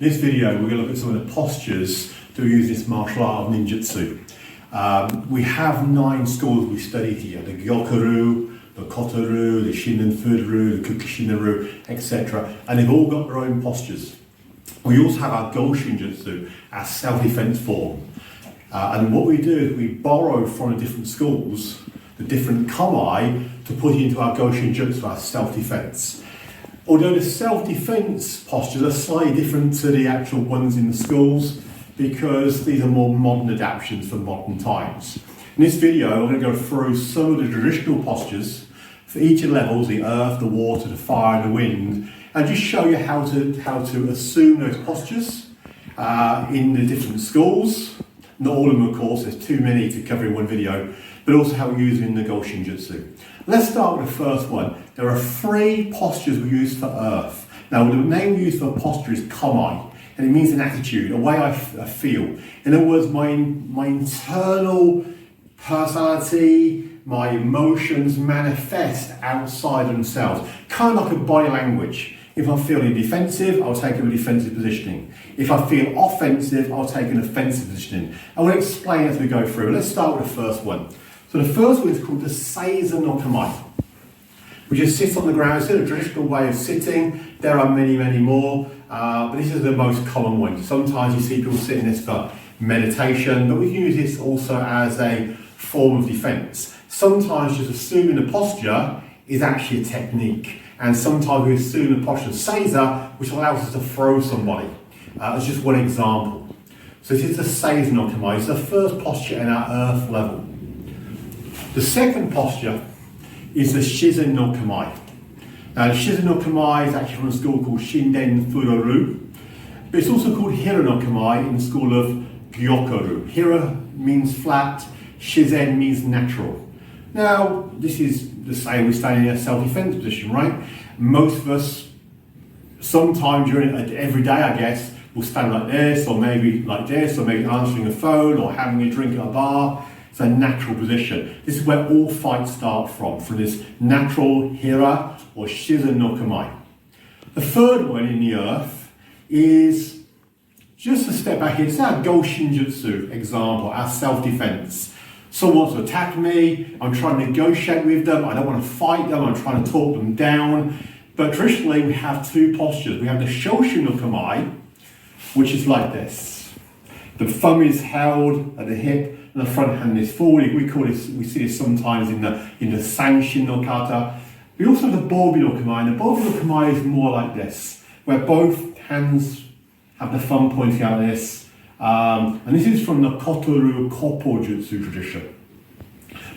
In this video, we're going to look at some of the postures that we use in this martial art of ninjutsu. We have 9 schools we study here: the Gyoku-ryu, the Kata-ryu, the Shinden-Fu-ryu, the Kukishin-ryu, etc. And they've all got their own postures. We also have our Goshinjutsu, our self-defense form. And what we do is we borrow from the different schools, the different Kamae, to put into our Goshinjutsu, our self-defense. Although the self-defense postures are slightly different to the actual ones in the schools, because these are more modern adaptations for modern times. In this video, I'm going to go through some of the traditional postures for each of the levels: the earth, the water, the fire, and the wind, and just show you how to assume those postures in the different schools. Not all of them, of course, there's too many to cover in one video, but also how we use them in the Goshinjutsu. Let's start with the first one. There are 3 postures we use for earth. Now, the name we use for posture is Kamae, and it means an attitude, a way I feel. In other words, my internal personality, my emotions manifest outside themselves, kind of like a body language. If I'm feeling defensive, I'll take a defensive positioning. If I feel offensive, I'll take an offensive positioning. I will explain as we go through. Let's start with the first one. So the first one is called the Seiza no Kamae, which is sit on the ground. It's a traditional way of sitting. There are many, many more, but this is the most common one. Sometimes you see people sitting this for meditation, but we can use this also as a form of defense. Sometimes just assuming the posture is actually a technique, and sometimes we assume the posture of Seiza, which allows us to throw somebody. As just one example. So this is the Seiza no Kamae. It's the first posture in our earth level. The second posture is the Shizen no Kamae. Now, the Shizen no Kamae is actually from a school called Shinden-Fu-ryu, but it's also called Hira no Kamae in the school of Gyoku-ryu. Hira means flat, Shizen means natural. Now, this is the same, we stand in a self-defense position, right? Most of us, sometime during every day, I guess, will stand like this, or maybe like this, or maybe answering a phone, or having a drink at a bar. It's a natural position. This is where all fights start from this natural Hira or Shizen no Kamae. The third one in the earth is just a step back here. It's our Goshinjutsu example, our self-defense. Someone wants to attack me, I'm trying to negotiate with them, I don't want to fight them, I'm trying to talk them down. But traditionally we have 2 postures. We have the Shoshu no Kamae, which is like this. The thumb is held at the hip, and the front hand is forward. We call this, we see this sometimes in the Sanshin no Kata. We also have the Bobi no Kamae, and the Bobi no Kamae is more like this, where both hands have the thumb pointing out like this. And this is from the Koto-ryu Koppo Jutsu tradition.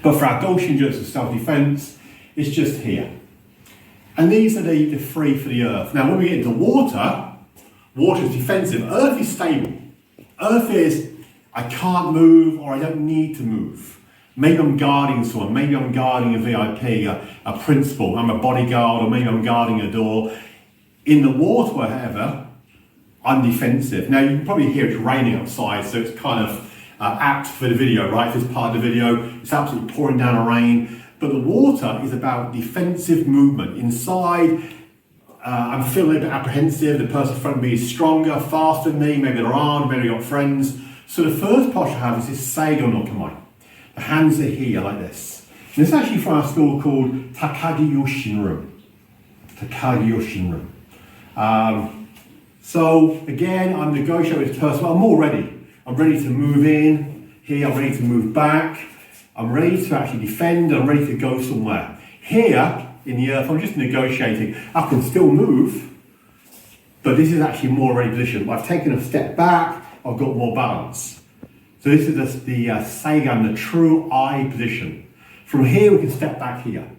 But for our Goshinjutsu self-defense, it's just here. And these are the 3 for the earth. Now, when we get into water, water is defensive. Earth is stable. Earth is, I can't move, or I don't need to move. Maybe I'm guarding someone, maybe I'm guarding a VIP, a principal, I'm a bodyguard, or maybe I'm guarding a door. In the water, however, I'm defensive. Now, you can probably hear it's raining outside, so it's kind of apt for the video, right? If it's part of the video, it's absolutely pouring down a rain. But the water is about defensive movement. Inside, I'm feeling a bit apprehensive. The person in front of me is stronger, faster than me. Maybe they're armed, maybe they've got friends. So the first posture I have is this Seigo no Kamae. The hands are here like this. And this is actually from our school called Takagi Yoshinru. Takagi Yoshinru. So again, I'm negotiating with this person. I'm all ready. I'm ready to move in. Here, I'm ready to move back. I'm ready to actually defend. I'm ready to go somewhere. Here, in the earth, I'm just negotiating. I can still move, but this is actually more ready position. I've taken a step back. I've got more balance. So this is the Seigan, the true I position. From here, we can step back here.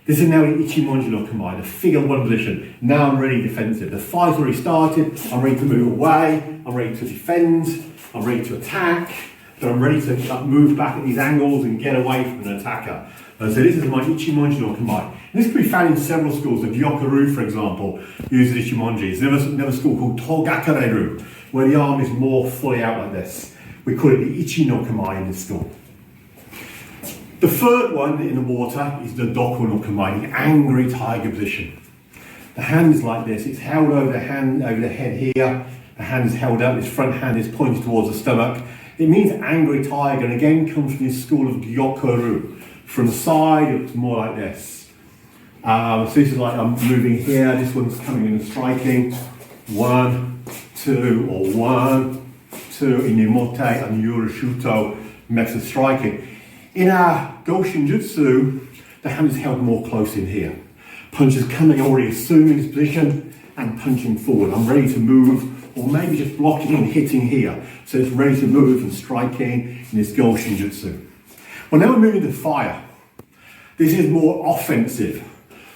This is now the Ichimonji no Kamae, the figure 1 position. Now I'm really defensive. The fight's already started. I'm ready to move away. I'm ready to defend. I'm ready to attack. So I'm ready to move back at these angles and get away from an attacker. So this is my Ichimonji no Kamae. This can be found in several schools. The Gyoku-ryu, for example, uses Ichimonji. There's another school called Togakare-ryu, where the arm is more fully out like this. We call it the Ichi no Kamae in this school. The third one in the water is the Doku no Kamae, the angry tiger position. The hand is like this. It's held over the head here. The hand is held up, his front hand is pointed towards the stomach. It means angry tiger, and again comes from this school of Gyokoru. From the side, it's more like this. So this is like I'm moving here, this one's coming in and striking. 1, 2, or 1, 2, in Yumote and Yurushuto method striking. In our Goshinjutsu, the hand is held more close in here. Punch is coming, already assuming this position and punching forward. I'm ready to move, or maybe just blocking and hitting here. So it's ready to move and striking in this Goshinjutsu. Well, now we're moving to fire. This is more offensive.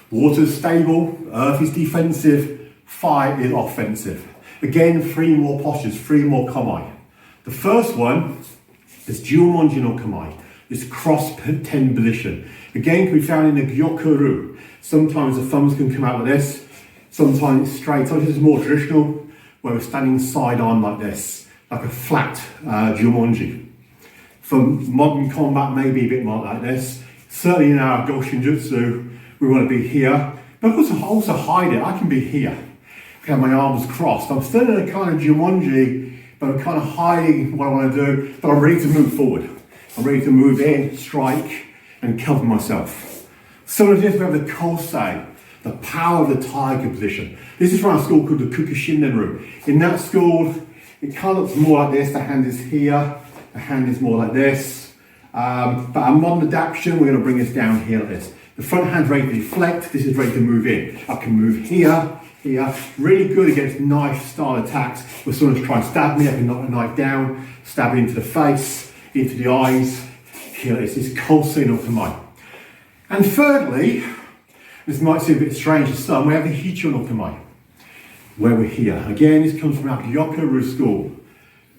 Water's stable, earth is defensive, fire is offensive. Again, 3 more postures, 3 more Kamae. The first one is Jumonji no Kamae, this cross 10 position. Again, can be found in the Gyokoru. Sometimes the thumbs can come out like this, sometimes it's straight. So this is more traditional, where we're standing side on like this, like a flat Jumonji. For modern combat, maybe a bit more like this. Certainly in our Goshinjutsu, we want to be here, but also hide it. I can be here. I can have my arms crossed. I'm still in a kind of Jumonji, but I'm kind of hiding what I want to do, but I'm ready to move forward. I'm ready to move in, strike, and cover myself. Similar to this, we have the Kosei, the power of the tiger position. This is from our school called the Kukushindenru. In that school, it kind of looks more like this. The hand is here, the hand is more like this. But our modern adaptation, we're going to bring this down here like this. The front hand's ready to deflect, this is ready to move in. I can move here, here. Really good against knife style attacks where someone's trying to stab me. I can knock the knife down, stab it into the face, into the eyes. Here it is, this Kosei no Kamae. And thirdly, this might seem a bit strange to some, we have the Hicho no Kamae, where we're here. Again, this comes from our Gyokoru school.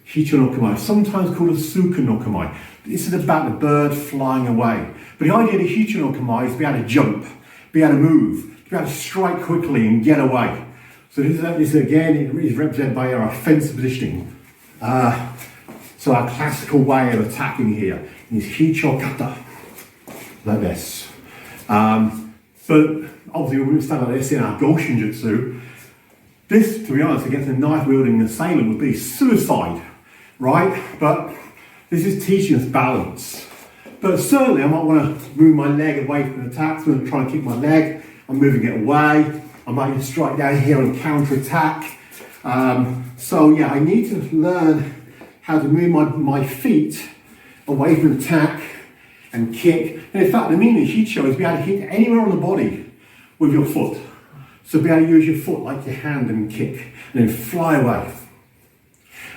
Hicho no Kamae, sometimes called a Suka no Kamae. This is about the bird flying away. But the idea of the Hicho no Kamae is to be able to jump, be able to move, to be able to strike quickly and get away. So this again is represented by our offensive positioning. So our classical way of attacking here is Hicho Kata, like this. But obviously we wouldn't stand like this in our Goshinjutsu. This, to be honest, against a knife-wielding assailant would be suicide, right? But this is teaching us balance. But certainly I might want to move my leg away from the attack, so I'm trying to kick my leg, I'm moving it away. I might even strike down here and counter-attack. So yeah, I need to learn how to move my feet away from attack and kick. And in fact, the meaning of Hicho is be able to hit anywhere on the body with your foot. So be able to use your foot like your hand and kick, and then fly away.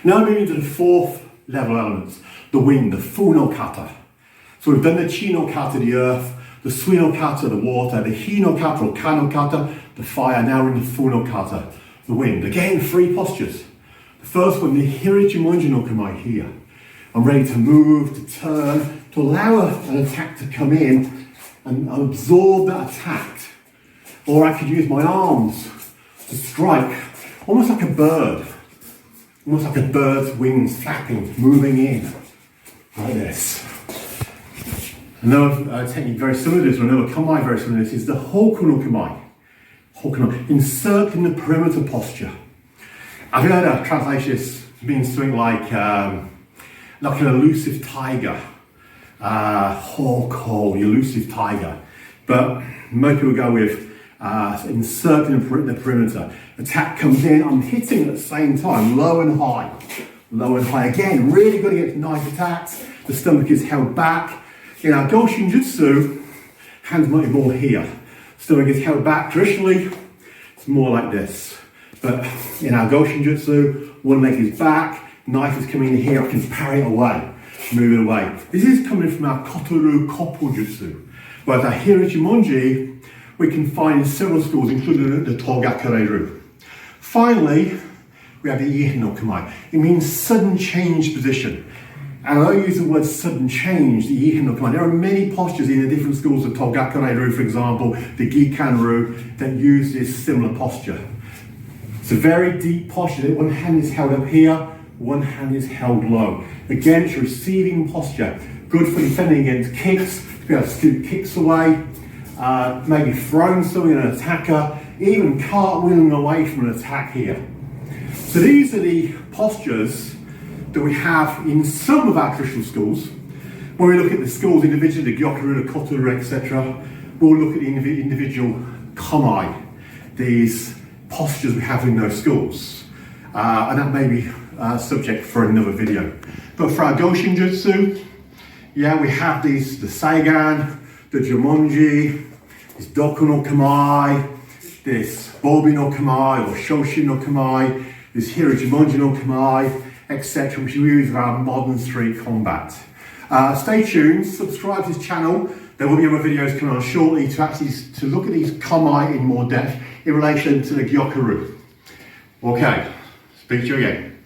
Now moving to the 4th level elements, the wind, the Fu no Kata. So we've done the Chi no Kata, the earth, the Sui no Kata, the water, the Hi no Kata or Ka no Kata, the fire. Now we're in the Fu no Kata, the wind. Again, 3 postures. The first one, the Hirichimonji no Kamae here. I'm ready to move, to turn, to allow an attack to come in and absorb that attack. Or I could use my arms to strike, almost like a bird. Almost like a bird's wings flapping, moving in, like this. Another technique very similar to this, or another Kamae very similar to this, is the Hoku no Kamae. Hoku no, encircling the perimeter posture. I've heard a translation this means something like an elusive tiger. Hoko, elusive tiger. But most people go with encircling the perimeter. Attack comes in, I'm hitting at the same time, low and high. Low and high. Again, really good against knife attacks. The stomach is held back. In our Goshinjutsu, hands might be more here. Stomach is held back. Traditionally, it's more like this. But in our Goshinjutsu, one leg is back, knife is coming in here, I can parry it away, move it away. This is coming from our Kotoru Koppo Jutsu. Whereas our Hirichimonji, we can find in several schools, including the Togakureiru. Finally, we have the Ihi no Kamae. It means sudden change position. And I use the word sudden change, the Ihi no Kamae. There are many postures in the different schools of Togakureiru, for example, the Gikanru, that use this similar posture. It's a very deep posture. One hand is held up here, one hand is held low. Again, it's a receiving posture. Good for defending against kicks, to be able to scoop kicks away, maybe throwing something at an attacker, even cartwheeling away from an attack here. So these are the postures that we have in some of our traditional schools. When we look at the schools individually, the Gyokuru, the Kotoru, etc., we'll look at the individual Kamae, these postures we have in those schools. And that may be subject for another video. But for our Goshinjutsu, yeah, we have these, the Seigan, the Jumonji, this Doku no Kamae, this Bobi no Kamae or Shoshin no Kamae, this Hirajumonji no Kamae, etc., which we use for our modern street combat. Stay tuned, subscribe to this channel. There will be other videos coming on shortly to look at these Kamae in more depth in relation to the Gyokuru. Okay, speak to you again.